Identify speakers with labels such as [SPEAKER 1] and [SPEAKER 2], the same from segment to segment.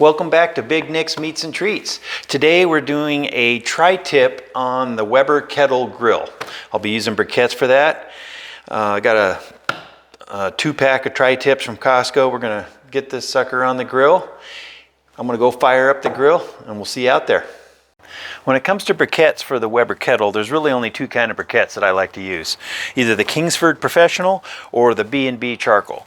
[SPEAKER 1] Welcome back to Big Nick's Meats and Treats. Today we're doing a tri-tip on the Weber Kettle grill. I'll be using briquettes for that. I got a 2-pack of tri-tips from Costco. We're gonna get this sucker on the grill. I'm gonna go fire up the grill and we'll see you out there. When it comes to briquettes for the Weber Kettle, there's really only two kinds of briquettes that I like to use. Either the Kingsford Professional or the B&B Charcoal.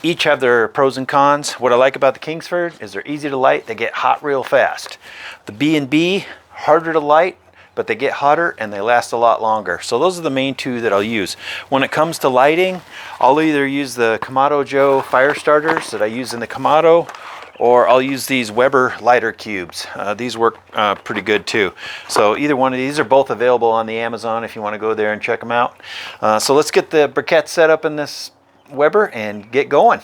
[SPEAKER 1] Each have their pros and cons. What I like about the Kingsford is they're easy to light, they get hot real fast. The B&B, harder to light, but they get hotter and they last a lot longer. So those are the main two that I'll use. When it comes to lighting, I'll either use the Kamado Joe fire starters that I use in the Kamado, or I'll use these Weber lighter cubes. These work pretty good too. So either one of these are both available on the Amazon if you want to go there and check them out. So let's get the briquette set up in this Weber and get going.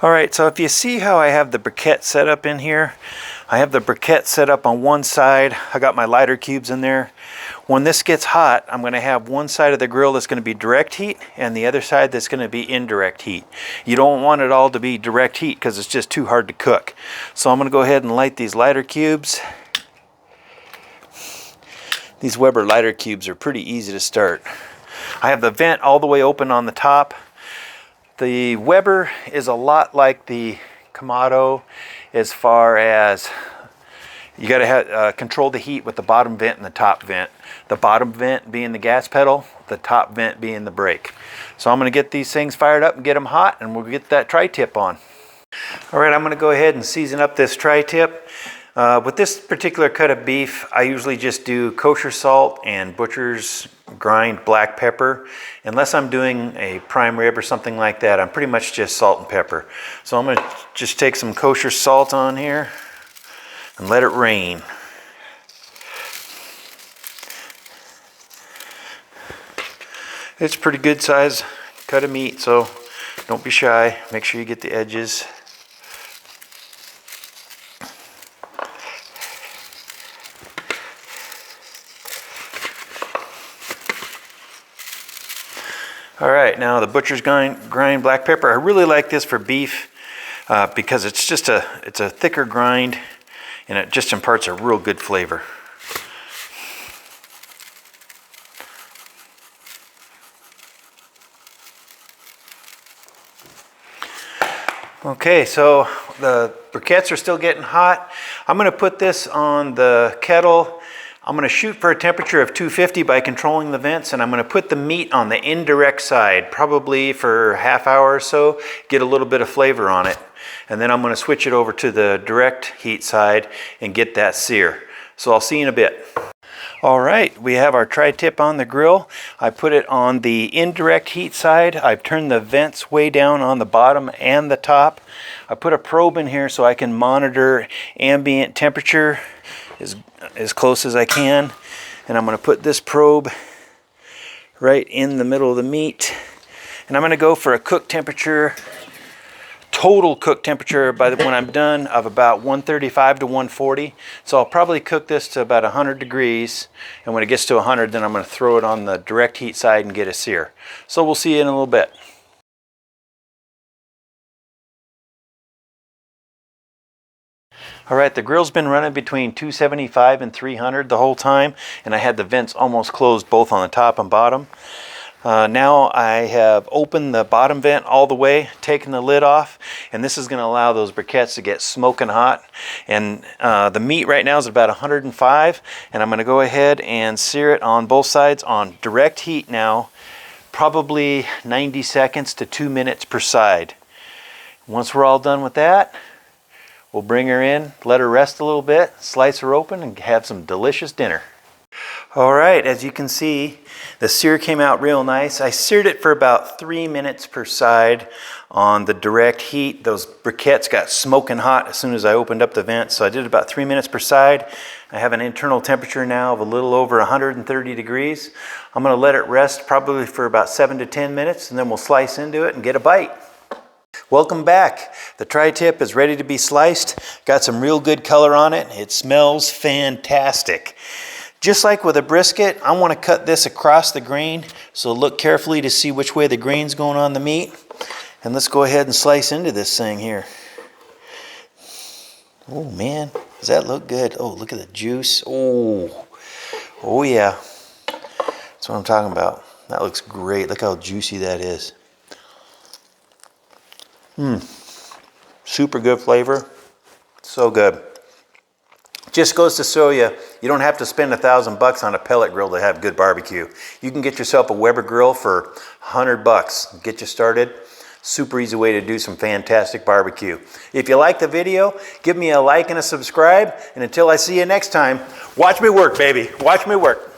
[SPEAKER 1] All right, so if you see how I have the briquette set up in here, I have the briquette set up on one side. I got my lighter cubes in there. When this gets hot, I'm going to have one side of the grill that's going to be direct heat and the other side that's going to be indirect heat. You don't want it all to be direct heat because it's just too hard to cook. So I'm going to go ahead and light these lighter cubes. These Weber lighter cubes are pretty easy to start. I have the vent all the way open on the top. The Weber is a lot like the Kamado as far as you got to control the heat with the bottom vent and the top vent. The bottom vent being the gas pedal, the top vent being the brake. So I'm going to get these things fired up and get them hot, and we'll get that tri-tip on. All right, I'm going to go ahead and season up this tri-tip. With this particular cut of beef, I usually just do kosher salt and butcher's grind black pepper. Unless I'm doing a prime rib or something like that, I'm pretty much just salt and pepper. So I'm going to just take some kosher salt on here and let it rain. It's a pretty good size cut of meat, so don't be shy. Make sure you get the edges. All right, now the butcher's grind black pepper. I really like this for beef because it's a thicker grind and it just imparts a real good flavor. Okay, so the briquettes are still getting hot. I'm going to put this on the kettle. I'm going to shoot for a temperature of 250 by controlling the vents, and I'm going to put the meat on the indirect side, probably for a half hour or so, get a little bit of flavor on it. And then I'm going to switch it over to the direct heat side and get that sear. So I'll see you in a bit. All right, we have our tri-tip on the grill. I put it on the indirect heat side. I've turned the vents way down on the bottom and the top. I put a probe in here so I can monitor ambient temperature as close as I can. And I'm going to put this probe right in the middle of the meat. And I'm going to go for a cook temperature, total cook temperature when I'm done, of about 135 to 140. So I'll probably cook this to about 100 degrees. And when it gets to 100, then I'm going to throw it on the direct heat side and get a sear. So we'll see you in a little bit. All right, the grill's been running between 275 and 300 the whole time, and I had the vents almost closed both on the top and bottom. Now I have opened the bottom vent all the way, taken the lid off, and this is going to allow those briquettes to get smoking hot. And the meat right now is about 105, and I'm going to go ahead and sear it on both sides on direct heat now, probably 90 seconds to 2 minutes per side. Once we're all done with that, we'll bring her in, let her rest a little bit, slice her open, and have some delicious dinner. All right, as you can see, the sear came out real nice. I seared it for about 3 minutes per side on the direct heat. Those briquettes got smoking hot as soon as I opened up the vent, so I did about 3 minutes per side. I have an internal temperature now of a little over 130 degrees. I'm going to let it rest probably for about 7 to 10 minutes, and then we'll slice into it and get a bite. Welcome back. The tri-tip is ready to be sliced. Got some real good color on it. It smells fantastic. Just like with a brisket, I want to cut this across the grain, so look carefully to see which way the grain's going on the meat. And let's go ahead and slice into this thing here. Oh man, does that look good? Oh, look at the juice. Oh, oh yeah. That's what I'm talking about. That looks great. Look how juicy that is. Super good flavor. So good. Just goes to show you, you don't have to spend $1,000 on a pellet grill to have good barbecue. You can get yourself a Weber grill for $100. Get you started. Super easy way to do some fantastic barbecue. If you like the video, give me a like and a subscribe. And until I see you next time, watch me work, baby. Watch me work.